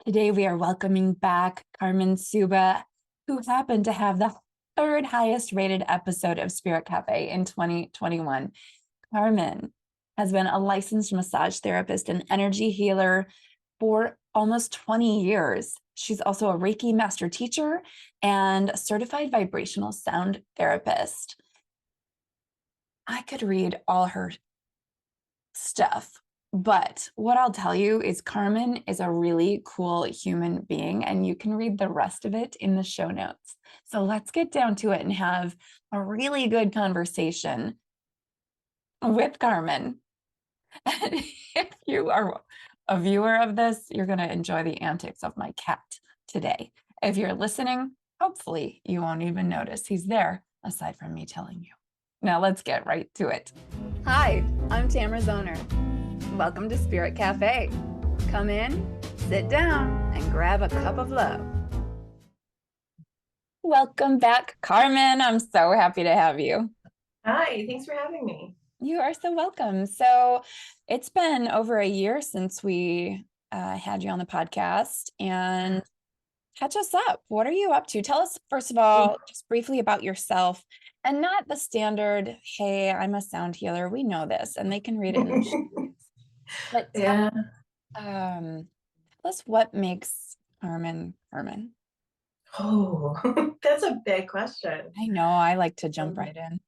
Today we are welcoming back Carmyn Subba, who happened to have the third highest rated episode of Spirit Cafe in 2021. Carmyn has been a licensed massage therapist and energy healer for almost 20 years. She's also a Reiki master teacher and a certified vibrational sound therapist. I could read all her stuff, but what I'll tell you is Carmyn is a really cool human being, and you can read the rest of it in the show notes. So let's get down to it and have a really good conversation with Carmyn. And if you are a viewer of this, you're going to enjoy the antics of my cat today. If you're listening, hopefully you won't even notice he's there, aside from me telling you. Now let's get right to it. Hi, I'm Tamara Zoner. Welcome to Spirit Cafe. Come in, sit down, and grab a cup of love. Welcome back, Carmyn. I'm so happy to have you. Hi, thanks for having me. You are so welcome. So it's been over a year since we had you on the podcast, and catch us up. What are you up to? Tell us, first of all, just briefly about yourself, and not the standard, hey, I'm a sound healer. We know this, and they can read it in the show notes. But tell us what makes Carmyn Carmyn. Oh, that's a big question. I know, I like to jump right in.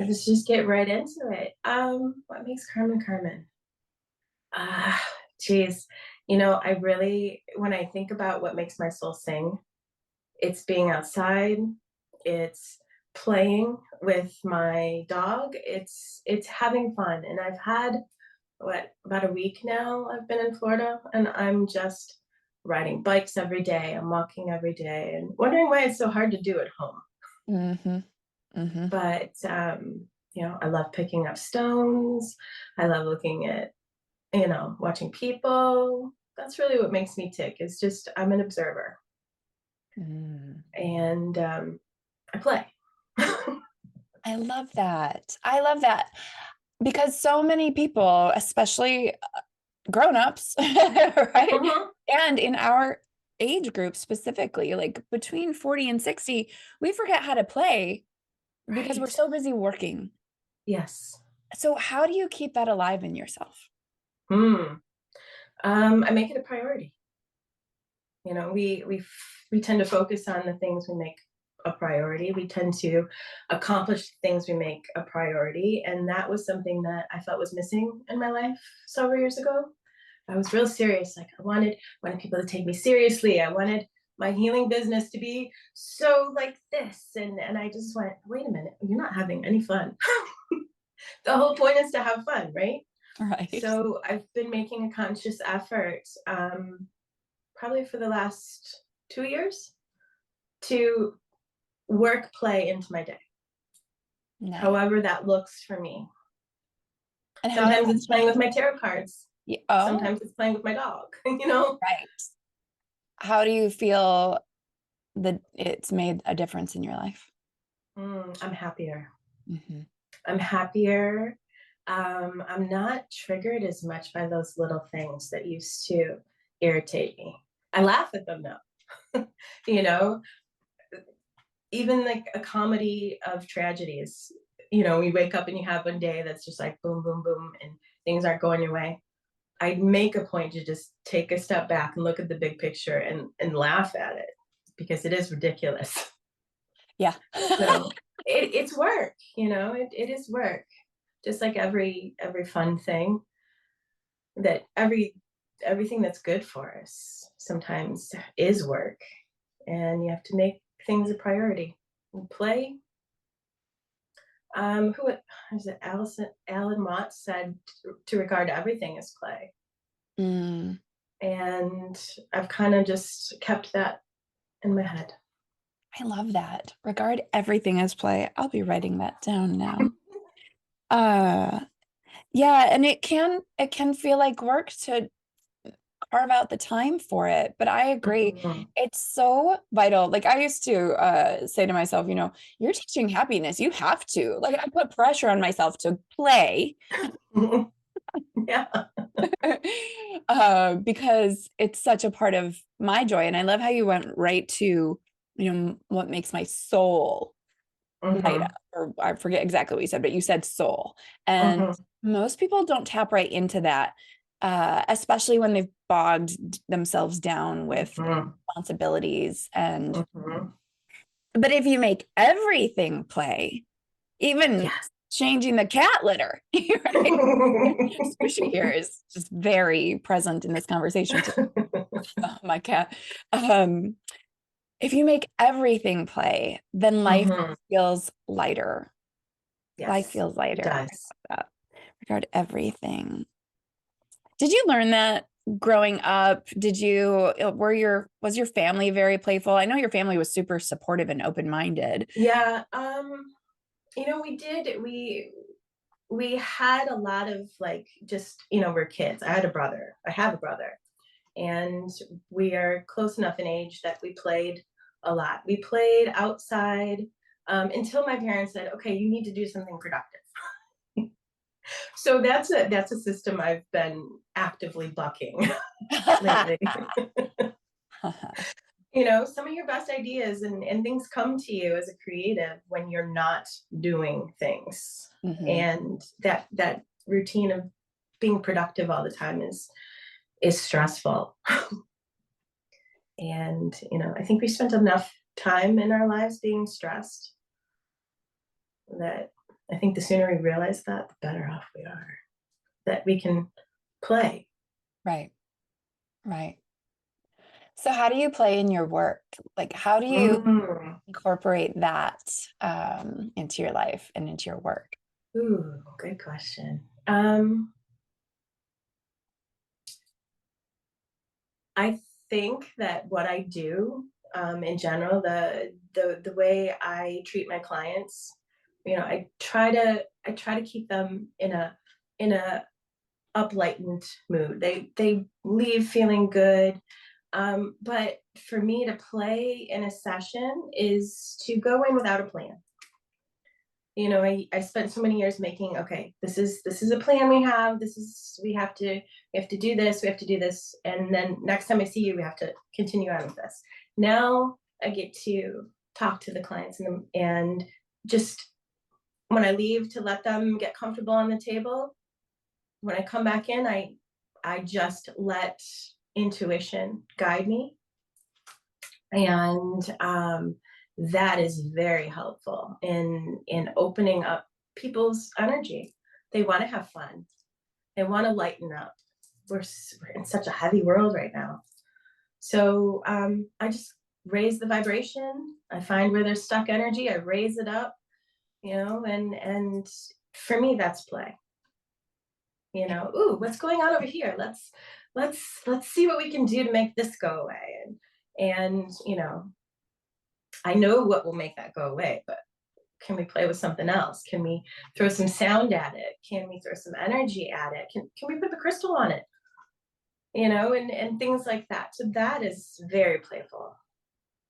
Let's just get right into it. What makes Carmyn Carmyn? Geez. I really, when I think about what makes my soul sing, it's being outside, it's playing with my dog, it's having fun. And I've had, about a week now I've been in Florida, and I'm just riding bikes every day. I'm walking every day and wondering why it's so hard to do at home. But, I love picking up stones. I love looking at, watching people. That's really what makes me tick. It's just, I'm an observer. And I play. I love that. I love that. Because so many people, especially grown-ups, right? And in our age group specifically, like between 40 and 60, we forget how to play because we're so busy working. Yes. So how do you keep that alive in yourself? I make it a priority. We tend to focus on the things we make a priority. We tend to accomplish things we make a priority. And that was something that I felt was missing in my life several years ago. I was real serious. Like I wanted people to take me seriously. I wanted my healing business to be so like this. And I just went, wait a minute, you're not having any fun. The whole point is to have fun, right? Right. So I've been making a conscious effort, probably for the last 2 years, to work play into my day. Nice. However that looks for me. And sometimes it's playing with my tarot cards. Sometimes it's playing with my dog, Right. How do you feel that it's made a difference in your life? I'm happier. I'm happier. I'm not triggered as much by those little things that used to irritate me. I laugh at them now. Even like a comedy of tragedies, we wake up and you have one day that's just like boom, boom, boom, and things aren't going your way. I make a point to just take a step back and look at the big picture and laugh at it, because it is ridiculous. Yeah. So it's work, it is work. Just like every fun thing, that everything that's good for us sometimes is work, and you have to make things a priority. And play. Who is it? Alan Watts said to regard everything as play. And I've kind of just kept that in my head. I love that. Regard everything as play. I'll be writing that down now. Yeah, and it can feel like work to carve out the time for it, but I agree. It's so vital. Like I used to say to myself, you're teaching happiness, you have to. Like I put pressure on myself to play. Yeah. because it's such a part of my joy. And I love how you went right to, what makes my soul light up, or I forget exactly what you said, but you said soul. And most people don't tap right into that, especially when they've bogged themselves down with responsibilities. And, but if you make everything play, even changing the cat litter, right? Squishy here is just very present in this conversation too. Oh, my cat. If you make everything play, then life feels lighter. Life feels lighter. It does. Regard everything. Did you learn that growing up? Was your family very playful? I know your family was super supportive and open-minded. Yeah. We had a lot of like, just, we're kids. I have a brother, and we are close enough in age that we played a lot. We played outside until my parents said, okay, you need to do something productive. So that's a system I've been actively bucking lately. Some of your best ideas and things come to you as a creative when you're not doing things. And that routine of being productive all the time is stressful. And I think we spent enough time in our lives being stressed that I think the sooner we realize that, the better off we are, that we can play. Right. So how do you play in your work? Like, how do you incorporate that into your life and into your work? Ooh, good question. I think that what I do in general, the way I treat my clients, I try to keep them in a uplightened mood. They leave feeling good. But for me to play in a session is to go in without a plan. I spent so many years making, okay, this is a plan we have. We have to do this, we have to do this. And then next time I see you, we have to continue on with this. Now I get to talk to the clients and just when I leave, to let them get comfortable on the table. When I come back in, I just let intuition guide me. And that is very helpful in opening up people's energy. They want to have fun. They want to lighten up. We're in such a heavy world right now. So I just raise the vibration. I find where there's stuck energy. I raise it up, and for me, that's play. Ooh, what's going on over here? Let's see what we can do to make this go away. And I know what will make that go away, but can we play with something else? Can we throw some sound at it? Can we throw some energy at it? Can we put the crystal on it? And things like that. So that is very playful.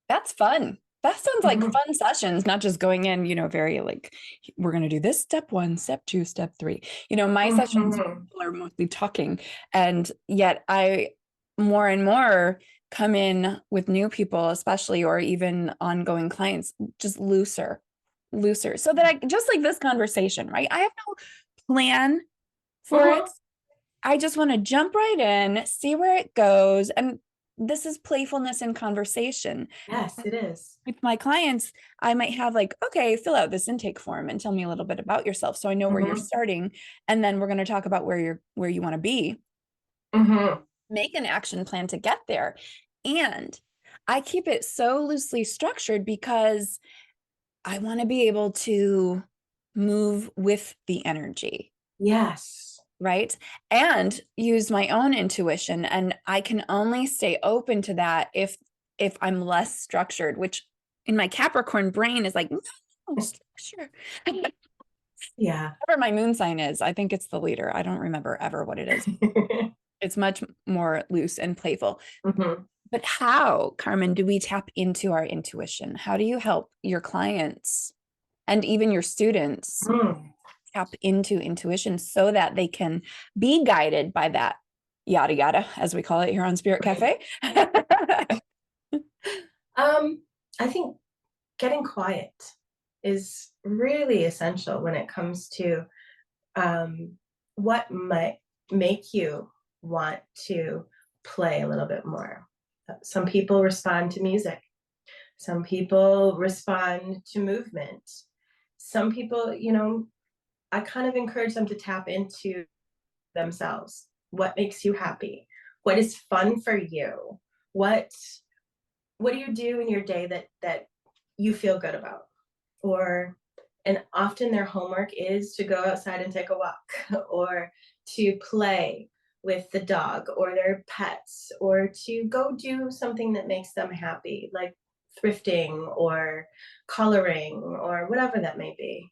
That's fun. That sounds like fun sessions, not just going in, very like, we're going to do this step 1, step 2, step 3. My sessions people are mostly talking, and yet I more and more come in with new people, especially, or even ongoing clients, just looser, so that I just like this conversation, right? I have no plan for it. I just want to jump right in, see where it goes. And this is playfulness in conversation. Yes, it is. With my clients, I might have like, okay, fill out this intake form and tell me a little bit about yourself, so I know where you're starting. And then we're going to talk about where you want to be. Make an action plan to get there. And I keep it so loosely structured because I want to be able to move with the energy. Yes. Right. And use my own intuition. And I can only stay open to that if I'm less structured, which in my Capricorn brain is like, no, structure. Yeah. Whatever my moon sign is, I think it's the leader. I don't remember ever what it is. It's much more loose and playful. But how, Carmyn, do we tap into our intuition? How do you help your clients and even your students tap into intuition so that they can be guided by that yada yada, as we call it here on Spirit Cafe? I think getting quiet is really essential when it comes to what might make you want to play a little bit more. Some people respond to music. Some people respond to movement. Some people, I kind of encourage them to tap into themselves. What makes you happy? What is fun for you? What do you do in your day that you feel good about? And often their homework is to go outside and take a walk or to play with the dog or their pets or to go do something that makes them happy, like thrifting or coloring or whatever that may be.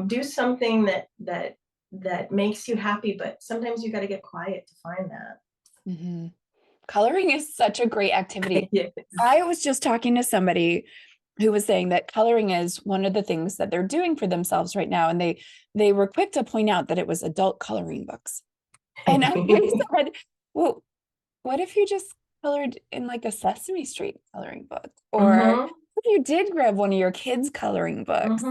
Do something that makes you happy, but sometimes you got to get quiet to find that. Mm-hmm. Coloring is such a great activity. Yes. I was just talking to somebody who was saying that coloring is one of the things that they're doing for themselves right now. And they were quick to point out that it was adult coloring books. And I said, well, what if you just colored in like a Sesame Street coloring book? Or if you did grab one of your kids' coloring books?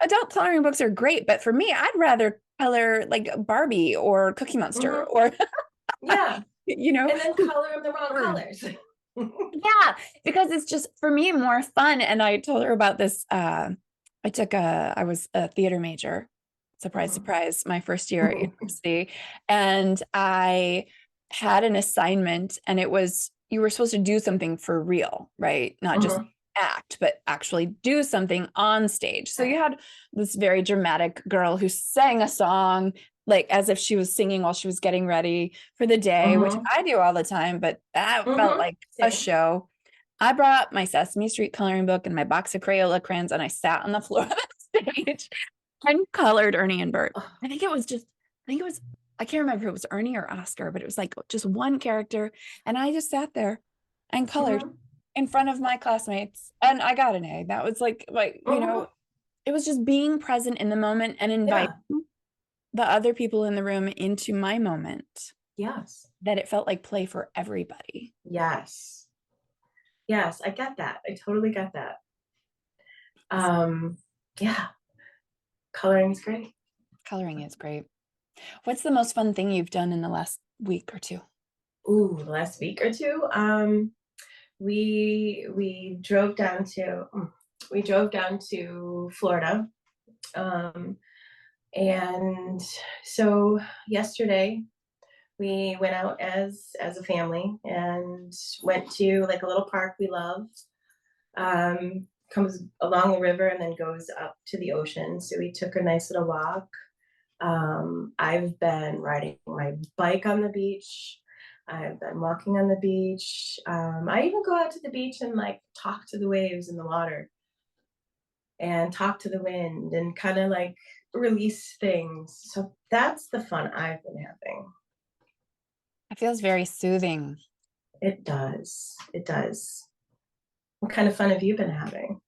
Adult coloring books are great, but for me, I'd rather color like Barbie or Cookie Monster or yeah. And then color them the wrong colors. Yeah, because it's just for me more fun. And I told her about this. I was a theater major. Surprise, surprise, my first year at university. And I had an assignment, and it was you were supposed to do something for real, right? Not just act, but actually do something on stage. So you had this very dramatic girl who sang a song like as if she was singing while she was getting ready for the day, which I do all the time, but that felt like a show. I brought my Sesame Street coloring book and my box of Crayola crayons, and I sat on the floor of the stage and colored Ernie and Bert. I can't remember if it was Ernie or Oscar, but it was like just one character. And I just sat there and colored in front of my classmates, and I got an A. That was like, it was just being present in the moment and inviting the other people in the room into my moment. Yes. That it felt like play for everybody. Yes. Yes, I get that. I totally get that. Yeah. Coloring is great. Coloring is great. What's the most fun thing you've done in the last week or two? Ooh, the last week or two. We drove down to Florida. And so yesterday we went out as a family and went to like a little park we love. Comes along the river and then goes up to the ocean. So we took a nice little walk. I've been riding my bike on the beach. I've been walking on the beach. I even go out to the beach and like talk to the waves in the water and talk to the wind and kind of like release things. So that's the fun I've been having. It feels very soothing. It does. It does. What kind of fun have you been having?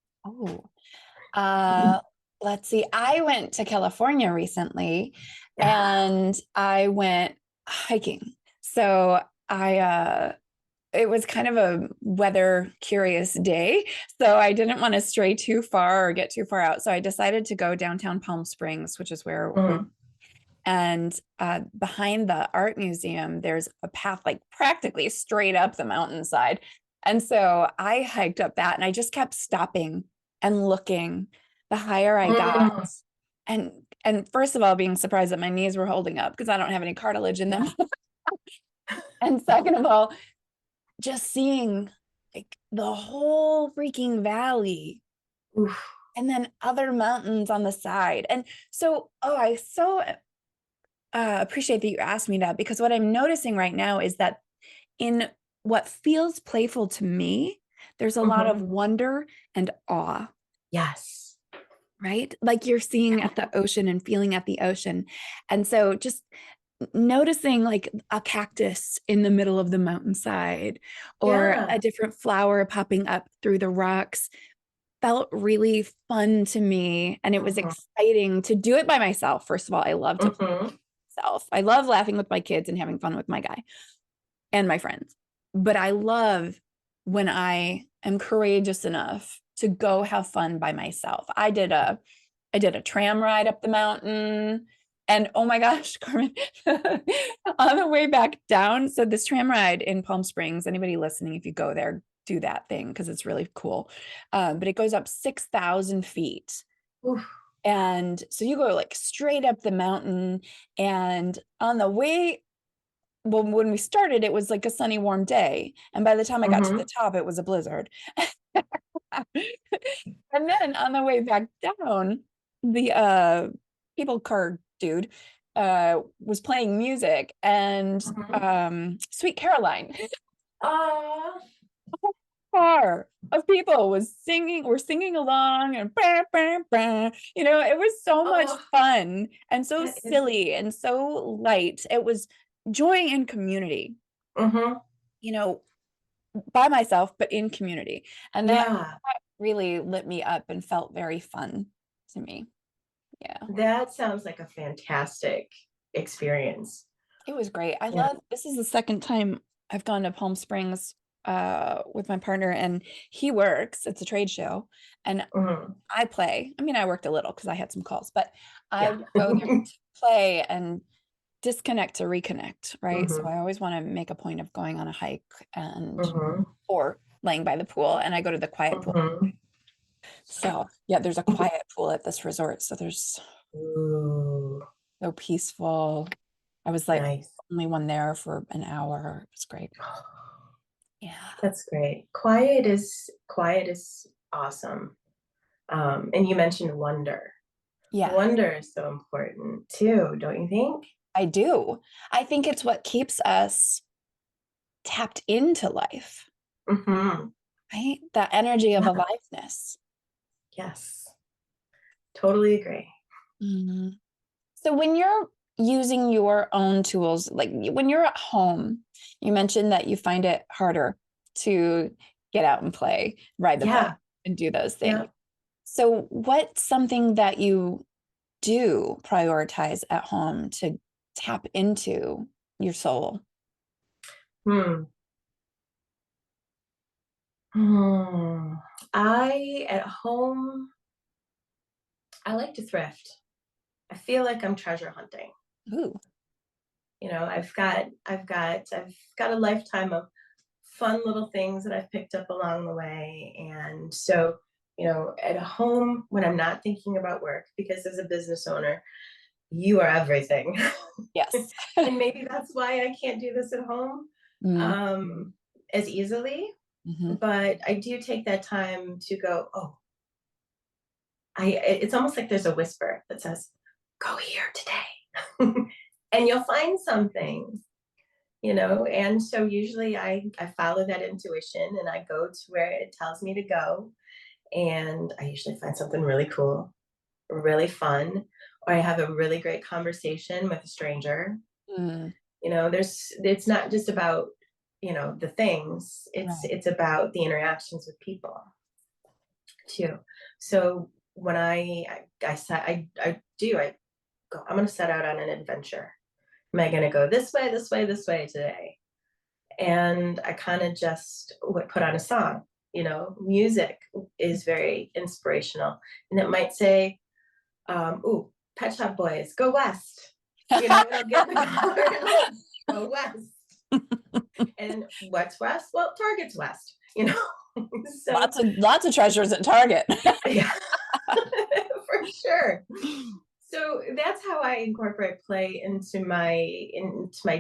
Let's see. I went to California recently and I went hiking. So it was kind of a weather curious day. So I didn't want to stray too far or get too far out. So I decided to go downtown Palm Springs, which is where and behind the art museum, there's a path like practically straight up the mountainside. And so I hiked up that and I just kept stopping and looking the higher I got. And first of all, being surprised that my knees were holding up because I don't have any cartilage in them. And second of all, just seeing like the whole freaking valley and then other mountains on the side. And so, I so appreciate that you asked me that, because what I'm noticing right now is that in what feels playful to me, there's a lot of wonder and awe. Yes. Right? Like you're seeing at the ocean and feeling at the ocean. And so just noticing like a cactus in the middle of the mountainside or a different flower popping up through the rocks felt really fun to me. And it was exciting to do it by myself. First of all, I love to play. myself. I love laughing with my kids and having fun with my guy and my friends. But I love when I am courageous enough to go have fun by myself. I did a tram ride up the mountain, and oh my gosh, Carmyn, on the way back down. So this tram ride in Palm Springs, anybody listening, if you go there, do that thing because it's really cool. But it goes up 6,000 feet. Oof. And so you go like straight up the mountain, and on the way, well, when we started, it was like a sunny, warm day. And by the time I got to the top, it was a blizzard. And then on the way back down, the cable car dude was playing music, and Sweet Caroline, Ah, car of people was singing, were singing along, and bah, bah, bah. You know, it was so much oh, fun and so that is. silly and so light. It was joy in community, you know, by myself, but in community. And that Yeah, really lit me up and felt very fun to me. Yeah, that sounds like a fantastic experience. it was great. I Yeah. love, this is the second time I've gone to Palm Springs with my partner, and he works, it's a trade show, and Mhm. I play. I mean, I worked a little because I had some calls, but I Yeah. would go there to play and disconnect to reconnect, right? So Mhm. I always want to make a point of going on a hike and Mhm. or laying by the pool, and I go to the quiet pool. Mhm. So yeah, there's a quiet pool at this resort. So there's Ooh, so peaceful. I was like nice. only one there for an hour. It was great. Yeah. That's great. Quiet is awesome. And you mentioned wonder. Yeah, Wonder is so important too, don't you think? I do. I think it's what keeps us tapped into life, Mm-hmm. right? That energy of Yeah. aliveness. Yes. Totally agree. Mhm. So when you're using your own tools, like when you're at home, you mentioned that you find it harder to get out and play, ride the bike, Yeah. and do those things. Yeah. So what's something that you do prioritize at home to tap into your soul? Hmm. Hmm. I at home, I like to thrift. I feel like I'm treasure hunting. Ooh, I've got a lifetime of fun little things that I've picked up along the way. And so, at home when I'm not thinking about work, because as a business owner, you are everything. yes. And maybe that's why I can't do this at home Mm, as easily. mhm. But I do take that time to go, oh, it's almost like there's a whisper that says, go here today. And you'll find something. And so usually I follow that intuition and I go to where it tells me to go, and I usually find something really cool, really fun, or I have a really great conversation with a stranger. Mm, It's not just about the things, it's right. it's about the interactions with people too. So when I set I do I go, I'm going to set out on an adventure. Am I going to go this way today? And I kind of just would put on a song. Music is very inspirational, and it might say, "Ooh, Pet Shop Boys, go west." It'll get the color, go west. And what's west? Well, Target's west. So Lots of treasures at Target. yeah, for sure. So that's how I incorporate play into my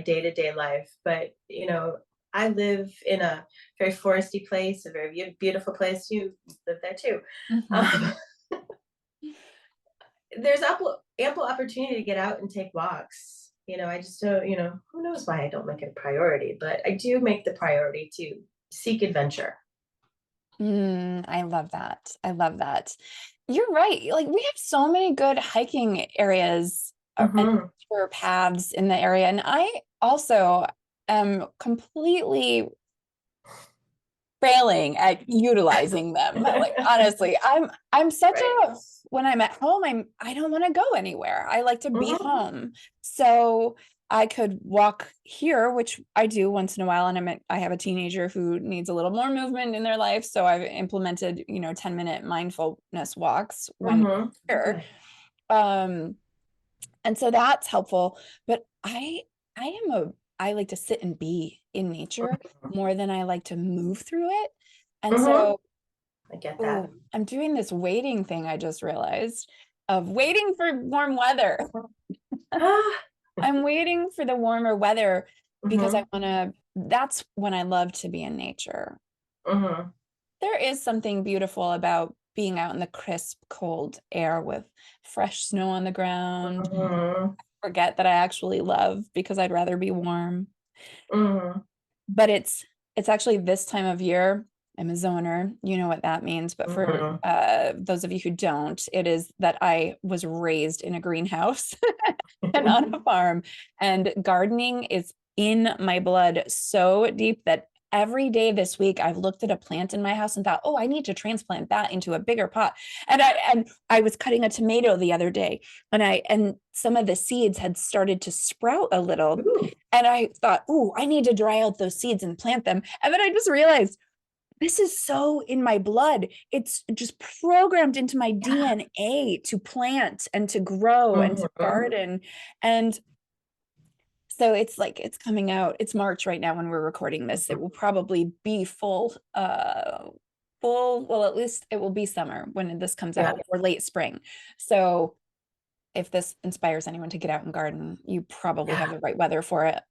day-to-day life. But I live in a very foresty place, a very beautiful place. You live there too. Mhm. Um, there's ample opportunity to get out and take walks. I just don't. Who knows why I don't make it a priority, but I do make the priority to seek adventure. I love that. I love that. You're right. Like we have so many good hiking areas and Hmm. nature paths in the area. And I also am completely failing at utilizing them. Like, honestly, I'm such Right. a, when I'm at home, I don't want to go anywhere. I like to be Mhm. home. So I could walk here, which I do once in a while. And I have a teenager who needs a little more movement in their life. So I've implemented, 10-minute mindfulness walks when Mhm. here. Good. Um, and so that's helpful. But I like to sit and be in nature more than I like to move through it. And Mhm. so, I get that. oh, I'm doing this waiting thing I just realized of waiting for warm weather. Ah. I'm waiting for the warmer weather because Mhm. that's when I love to be in nature. Mhm. There is something beautiful about being out in the crisp, cold air with fresh snow on the ground. Mhm. Forget that I actually love because I'd rather be warm. Mhm. But it's actually this time of year. I'm a zoner, you know what that means. But for Mhm. those of you who don't, it is that I was raised in a greenhouse and on a farm, and gardening is in my blood so deep that every day this week I've looked at a plant in my house and thought, oh, I need to transplant that into a bigger pot. And I was cutting a tomato the other day, and some of the seeds had started to sprout a little. Ooh. And I thought, oh, I need to dry out those seeds and plant them. And then I just realized this is so in my blood. It's just programmed into my Yeah. DNA to plant and to grow and to Mhm. garden. And so it's like it's coming out. It's March right now when we're recording this. It will probably be well, at least it will be summer when this comes Yeah. out, or late spring. So if this inspires anyone to get out and garden, you probably have Yeah. the right weather for it.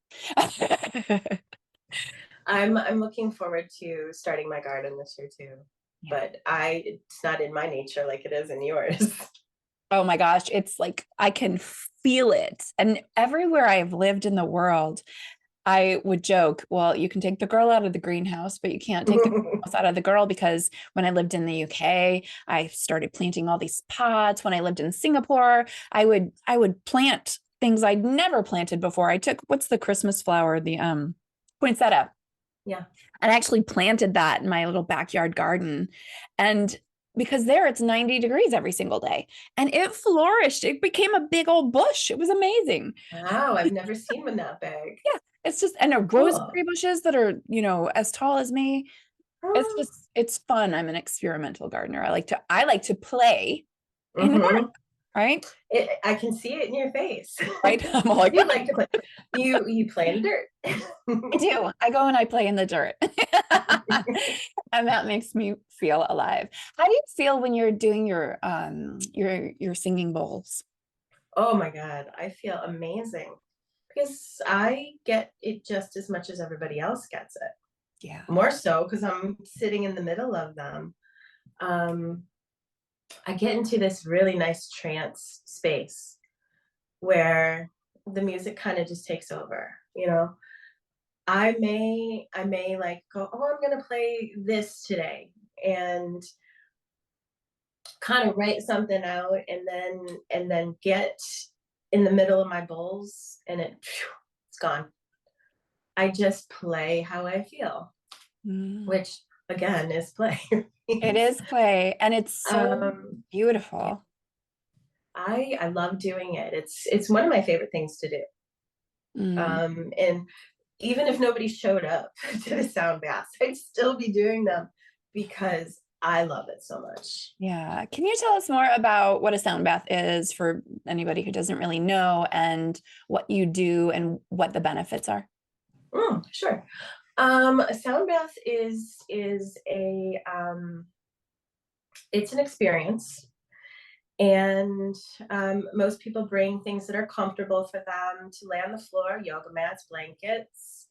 I'm looking forward to starting my garden this year too. Yeah. But it's not in my nature like it is in yours. Oh my gosh, it's like I can feel it. And everywhere I've lived in the world, I would joke, well, you can take the girl out of the greenhouse, but you can't take the greenhouse out of the girl, because when I lived in the UK, I started planting all these pots. When I lived in Singapore, I would plant things I'd never planted before. I took, what's the Christmas flower? The poinsettia. Yeah. And I actually planted that in my little backyard garden. And because there it's 90 degrees every single day. And it flourished. It became a big old bush. It was amazing. Wow, I've never seen one that big. Yeah. It's just, and Cool. rosemary bushes that are, as tall as me. It's Oh. just, it's fun. I'm an experimental gardener. I like to play in the garden, Mhm. right? I can see it in your face. Right. I'm all like, You like to play. You play in the dirt. I do. I go and I play in the dirt. And that makes me feel alive. How do you feel when you're doing your singing bowls? Oh my God, I feel amazing because I get it just as much as everybody else gets it. Yeah. More so because I'm sitting in the middle of them. Um, I get into this really nice trance space where the music kind of just takes over, you know. I may like go, oh, I'm gonna play this today and kind of write something out and then get in the middle of my bowls and it's gone. I just play how I feel, Mm. which again is play. It is play, and it's so um, yeah, beautiful. I love doing it. It's one of my favorite things to do. Mm. And even if nobody showed up to the sound baths, I'd still be doing them because I love it so much. Yeah. Can you tell us more about what a sound bath is for anybody who doesn't really know, and what you do and what the benefits are? Sure. A sound bath is a it's an experience, and most people bring things that are comfortable for them to lay on the floor: yoga mats, blankets.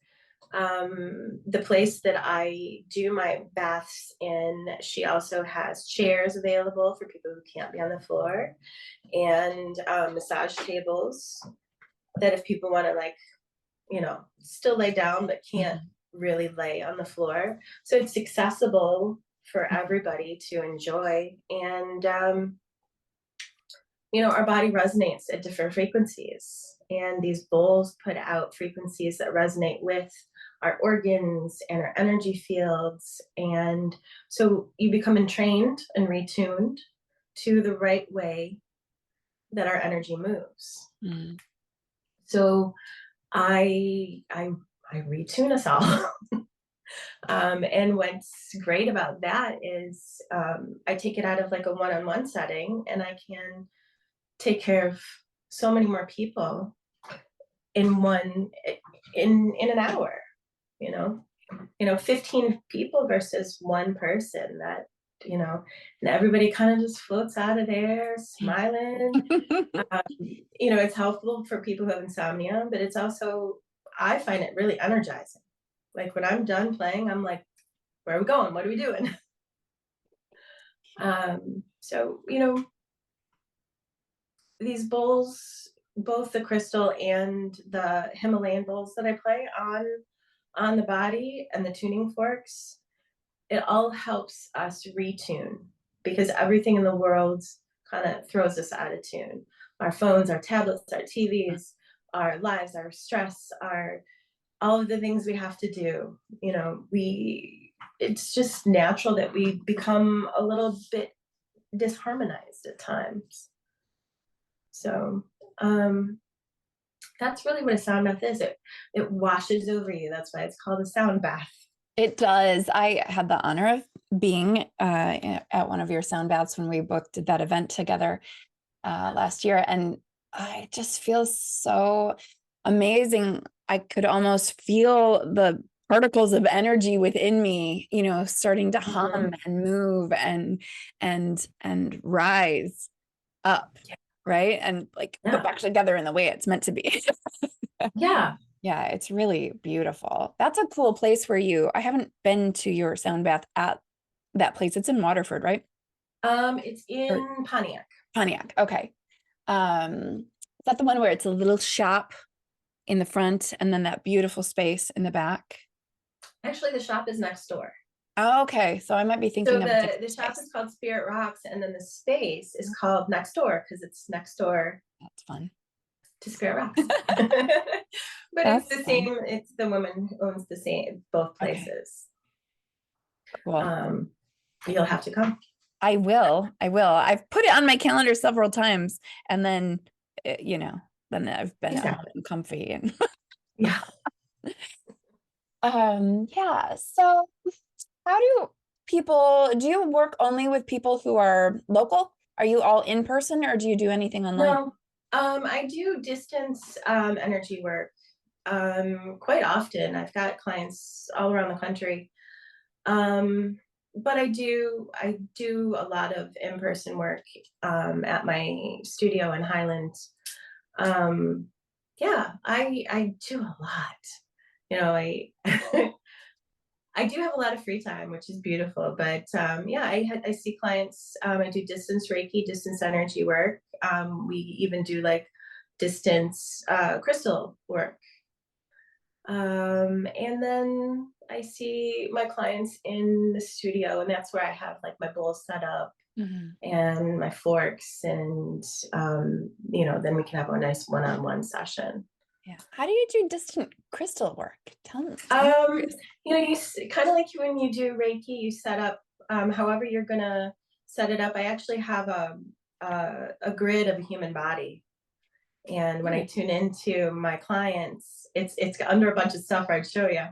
The place that I do my baths in, she also has chairs available for people who can't be on the floor, and massage tables that if people want to, like, still lay down but can't Mhm. really lay on the floor. So it's accessible for everybody to enjoy. And our body resonates at different frequencies. and these bowls put out frequencies that resonate with our organs and our energy fields. And so you become entrained and retuned to the right way that our energy moves. Mm. So I retune us all. And what's great about that is I take it out of like a one-on-one setting, and I can take care of so many more people in an hour. You know, 15 people versus one person. That, and everybody kind of just floats out of there smiling. It's helpful for people who have insomnia, but it's also, I find it really energizing. Like when I'm done playing, I'm like, where are we going? What are we doing? So, these bowls, both the crystal and the Himalayan bowls that I play on the body, and the tuning forks, it all helps us retune, because everything in the world kind of throws us out of tune. Our phones, our tablets, our TVs, our lives, our stress, all of the things we have to do. It's just natural that we become a little bit disharmonized at times. So that's really what a sound bath is. It washes over you. That's why it's called a sound bath. It does. I had the honor of being at one of your sound baths when we both did that event together last year, and I just feel so amazing. I could almost feel the particles of energy within me, starting to hum and move and rise up, right? And like put back together in the way it's meant to be. Yeah. Yeah, it's really beautiful. That's a cool place where I haven't been to your sound bath at that place. It's in Waterford, right? It's in Pontiac. Pontiac. Okay. Is that the one where it's a little shop in the front and then that beautiful space in the back? Actually, the shop is next door. Oh, okay. So I might be So thinking of a different the shop space. is called Spirit Rocks, and then the space is called Next Door, because it's next door That's fun. to Spirit Rocks. But it's That's the fun. same. It's the woman who owns both Okay. places. Cool. You'll have to come. I will. I've put it on my calendar several times, and then, then I've been at home and comfy and Yeah. yeah. So how do you work only with people who are local? Are you all in person, or do you do anything online? No, I do distance energy work quite often. I've got clients all around the country. But I do a lot of in-person work at my studio in Highland. Yeah, I do a lot. I I do have a lot of free time, which is beautiful. But yeah, I see clients. I do distance Reiki, distance energy work. We even do like distance crystal work. And then I see my clients in the studio, and that's where I have like my bowls set up and my forks, and then we can have a nice one-on-one session. Yeah. How do you do distant crystal work? Tell me. You kind of like when you do Reiki, you set up however you're gonna set it up. I actually have a grid of a human body, and when I tune into my clients, it's under a bunch of stuff I'd show you.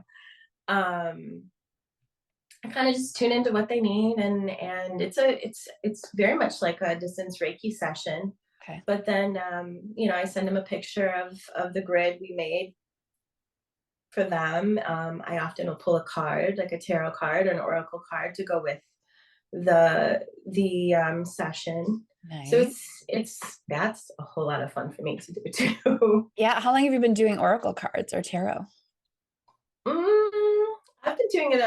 I kind of just tune into what they need, and it's very much like a distance Reiki session. Okay. But then I send them a picture of the grid we made for them. I often will pull a card, like a tarot card or an oracle card, to go with the session. Nice. So that's a whole lot of fun for me to do too. Yeah. How long have you been doing oracle cards or tarot? I've been doing it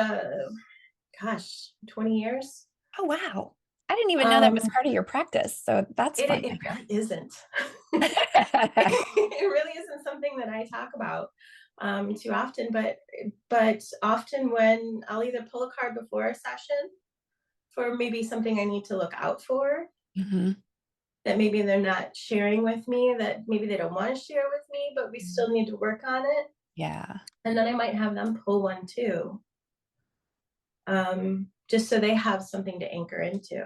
20 years. Oh, wow. I didn't even know that was part of your practice. So that's fun. It really isn't. It really isn't something that I talk about too often, but often when I'll either pull a card before a session for maybe something I need to look out for, that maybe they're not sharing with me, that maybe they don't want to share with me, but we still need to work on it. Yeah. And then I might have them pull one too, just so they have something to anchor into.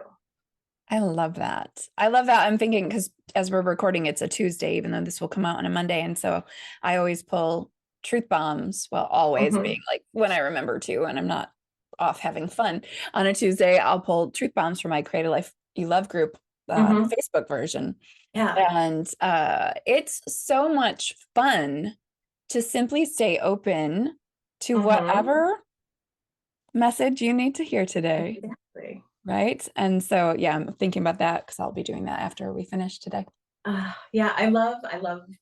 I love that. I love that. I'm thinking, because as we're recording, it's a Tuesday, even though this will come out on a Monday. And so I always pull truth bombs. Well, always being like when I remember to, and I'm not off having fun on a Tuesday, I'll pull truth bombs for my Create a Life You Love group, the Facebook version. Yeah. And it's so much fun to simply stay open to whatever message you need to hear today. Exactly. Right. And so, yeah, I'm thinking about that because I'll be doing that after we finish today. Yeah, I love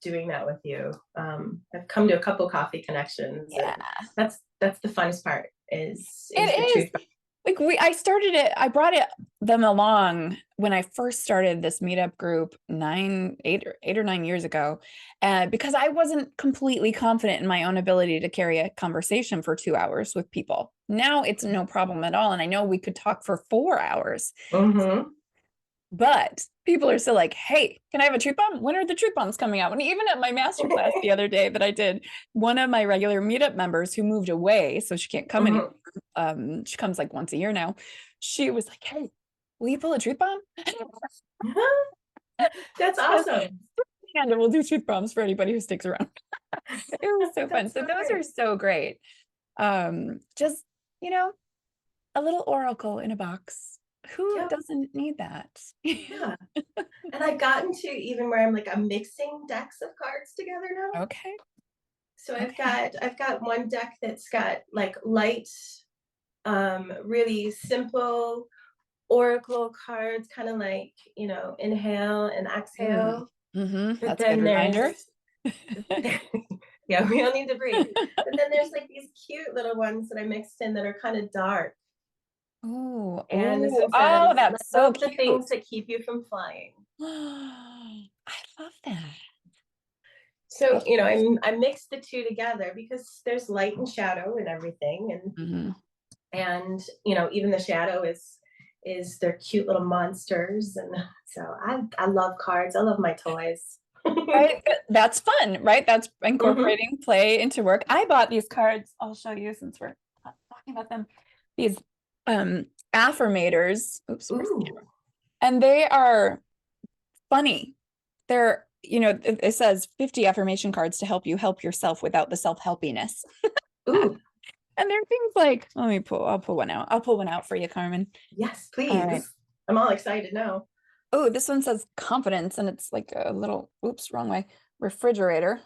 doing that with you. I've come to a couple coffee connections. Yeah. That's the funnest part is It the is. truth. Like I started it, I brought them along when I first started this meetup group 8 or 9 years ago, because I wasn't completely confident in my own ability to carry a conversation for 2 hours with people. Now it's no problem at all. And I know we could talk for 4 hours. But people are still like, hey, can I have a truth bomb? When are the truth bombs coming out? And even at my masterclass the other day that I did, one of my regular meetup members who moved away, so she can't come anymore. She comes like once a year now. She was like, hey, will you pull a truth bomb? That's awesome. And we'll do truth bombs for anybody who sticks around. It was so fun. So those are so great. Just, a little oracle in a box. Who doesn't need that? Yeah. And I've gotten to even where I'm mixing decks of cards together now. Okay. So I've got one deck that's got like light, really simple oracle cards, kind of like, inhale and exhale. But That's a then good reminder. Yeah, we all need to breathe. But then there's like these cute little ones that I mixed in that are kind of dark. Oh, And this one says, that's so cute. The things that keep you from flying. I love that. So, I mixed the two together because there's light and shadow and everything. And even the shadow is they're cute little monsters. And so I love cards. I love my toys. Right. That's fun, right? That's incorporating play into work. I bought these cards. I'll show you since we're talking about them. These affirmators. Oops. And they are funny. They're, it says 50 affirmation cards to help you help yourself without the self-helpiness. Ooh. And there are things like, I'll pull one out. I'll pull one out for you, Carmyn. Yes, please. All right. I'm all excited now. Oh, this one says confidence, and it's like a little, oops, wrong way, refrigerator.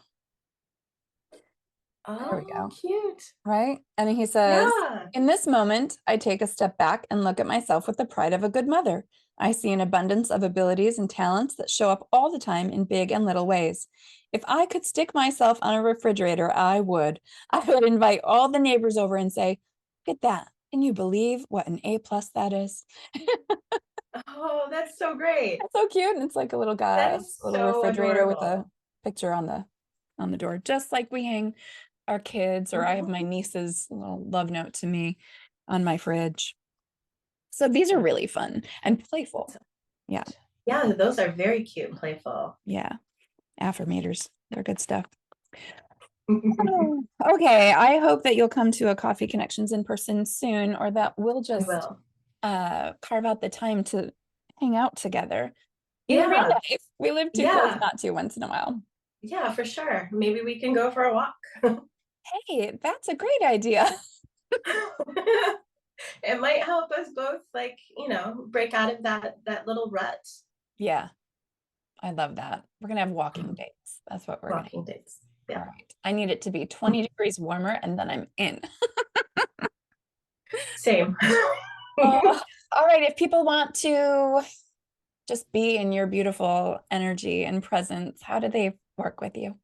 There we go. Cute. Right? And he says, in this moment, I take a step back and look at myself with the pride of a good mother. I see an abundance of abilities and talents that show up all the time in big and little ways. If I could stick myself on a refrigerator, I would. I would invite all the neighbors over and say, look at that. Can you believe what an A+ that is? Oh, that's so great. That's so cute. And it's like a little guy, a little refrigerator with a picture on the door, just like we hang our kids, or I have my niece's little love note to me on my fridge. So these are really fun and playful. Yeah. Yeah, those are very cute and playful. Yeah. Affirmators. They're good stuff. Okay. I hope that you'll come to a Coffee Connections in person soon, or that we'll just carve out the time to hang out together. In real life. We live too close not to once in a while. Yeah, for sure. Maybe we can go for a walk. Hey, that's a great idea. It might help us both, break out of that little rut. Yeah. I love that. We're going to have walking dates. That's what we're walking dates. Yeah. All right. I need it to be 20 degrees warmer, and then I'm in. Same. All right. If people want to just be in your beautiful energy and presence, how do they work with you?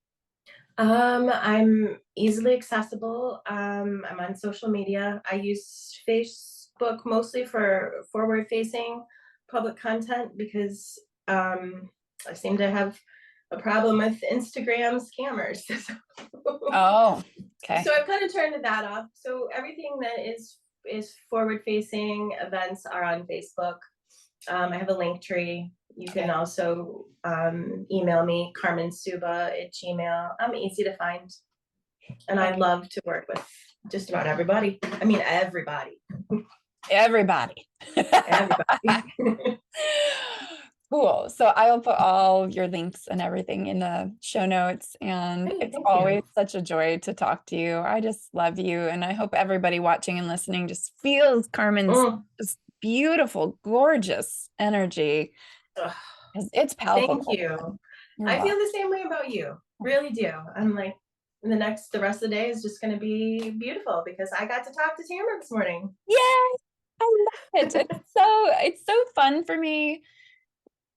I'm easily accessible. I'm on social media. I use Facebook mostly for forward-facing public content because I seem to have a problem with Instagram scammers. Oh, okay. So I've kind of turned that off. So everything that is forward-facing events are on Facebook. I have a link tree. You can also email me, Carmyn Subba at Gmail. I'm easy to find. And I love to work with just about everybody. I mean, everybody. Everybody. Everybody. Cool. So I will put all your links and everything in the show notes. And Hey, it's thank always you. such a joy to talk to you. I just love you. And I hope everybody watching and listening just feels Carmen's just beautiful, gorgeous energy. Ugh. It's powerful. Thank you. You're I feel welcome. the same way about you. Really do. I'm like, the rest of the day is just going to be beautiful because I got to talk to Tamara this morning. Yay! I love it. It's so fun for me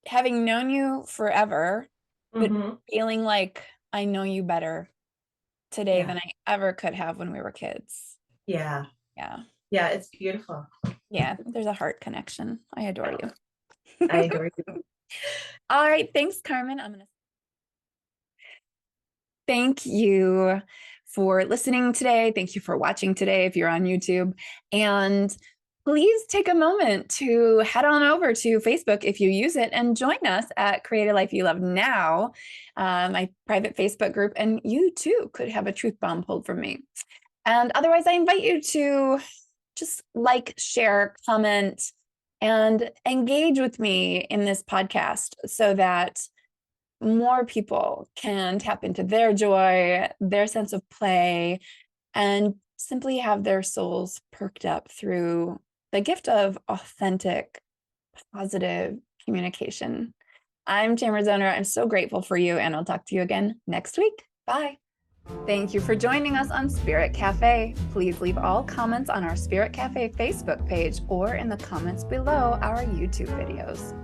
having known you forever, but feeling like I know you better today than I ever could have when we were kids. Yeah. Yeah. Yeah, it's beautiful. Yeah, there's a heart connection. I adore you. I adore you. All right, thanks, Carmen. Thank you for listening today. Thank you for watching today if you're on YouTube. And please take a moment to head on over to Facebook if you use it and join us at Create a Life You Love Now, my private Facebook group. And you too could have a truth bomb pulled from me. And otherwise, I invite you to just like, share, comment, and engage with me in this podcast so that more people can tap into their joy, their sense of play, and simply have their souls perked up through the gift of authentic, positive communication. I'm Tamara Zoner. I'm so grateful for you, and I'll talk to you again next week. Bye. Thank you for joining us on Spirit Cafe. Please leave all comments on our Spirit Cafe Facebook page or in the comments below our YouTube videos.